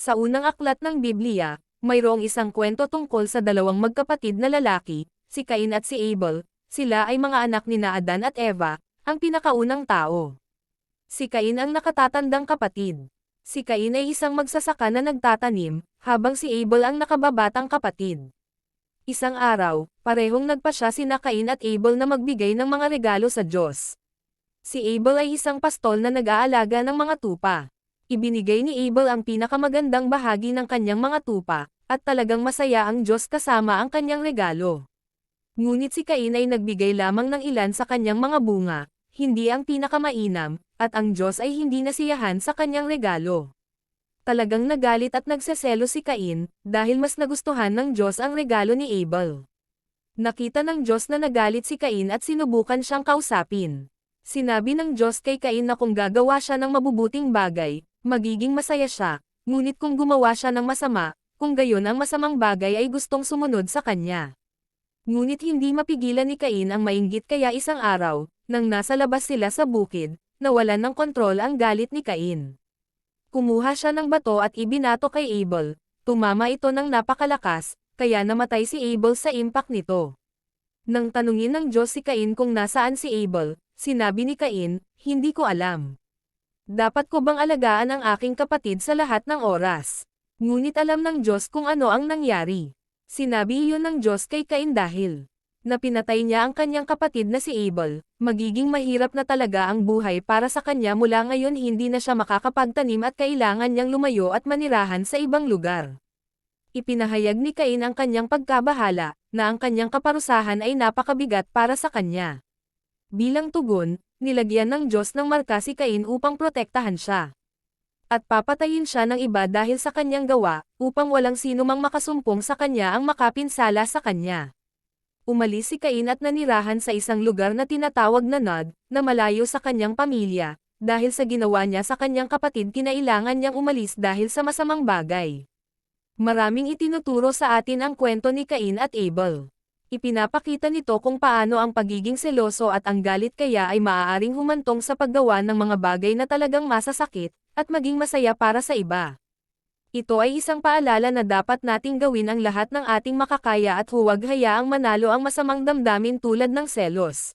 Sa unang aklat ng Biblia, mayroong isang kwento tungkol sa dalawang magkapatid na lalaki, si Cain at si Abel. Sila ay mga anak ni Adan at Eva, ang pinakaunang tao. Si Cain ang nakatatandang kapatid. Si Cain ay isang magsasaka na nagtatanim, habang si Abel ang nakababatang kapatid. Isang araw, parehong nagpasya sina Cain at Abel na magbigay ng mga regalo sa Diyos. Si Abel ay isang pastol na nag-aalaga ng mga tupa. Ibinigay ni Abel ang pinakamagandang bahagi ng kanyang mga tupa, at talagang masaya ang Diyos kasama ang kanyang regalo. Ngunit si Cain ay nagbigay lamang ng ilan sa kanyang mga bunga, hindi ang pinakamainam, at ang Diyos ay hindi nasiyahan sa kanyang regalo. Talagang nagalit at nagseselo si Cain, dahil mas nagustuhan ng Diyos ang regalo ni Abel. Nakita ng Diyos na nagalit si Cain at sinubukan siyang kausapin. Sinabi ng Diyos kay Cain na kung gagawa siya ng mabubuting bagay, magiging masaya siya, ngunit kung gumawa siya ng masama, kung gayon ang masamang bagay ay gustong sumunod sa kanya. Ngunit hindi mapigilan ni Cain ang mainggit kaya isang araw, nang nasa labas sila sa bukid, nawalan ng kontrol ang galit ni Cain. Kumuha siya ng bato at ibinato kay Abel, tumama ito ng napakalakas, kaya namatay si Abel sa impact nito. Nang tanungin ng Diyos si Cain kung nasaan si Abel, sinabi ni Cain, "Hindi ko alam. Dapat ko bang alagaan ang aking kapatid sa lahat ng oras?" Ngunit alam ng Diyos kung ano ang nangyari. Sinabi iyon ng Diyos kay Cain dahil na pinatay niya ang kanyang kapatid na si Abel, magiging mahirap na talaga ang buhay para sa kanya mula ngayon hindi na siya makakapagtanim at kailangan niyang lumayo at manirahan sa ibang lugar. Ipinahayag ni Cain ang kanyang pagkabahala, na ang kanyang kaparusahan ay napakabigat para sa kanya. Bilang tugon, nilagyan ng Diyos ng marka si Cain upang protektahan siya. At papatayin siya ng iba dahil sa kanyang gawa, upang walang sino mang makasumpong sa kanya ang makapinsala sa kanya. Umalis si Cain at nanirahan sa isang lugar na tinatawag na Nod, na malayo sa kanyang pamilya, dahil sa ginawa niya sa kanyang kapatid kinailangan niyang umalis dahil sa masamang bagay. Maraming itinuturo sa atin ang kwento ni Cain at Abel. Ipinapakita nito kung paano ang pagiging seloso at ang galit kaya ay maaaring humantong sa paggawa ng mga bagay na talagang masasakit, at maging masaya para sa iba. Ito ay isang paalala na dapat nating gawin ang lahat ng ating makakaya at huwag hayaang manalo ang masamang damdamin tulad ng selos.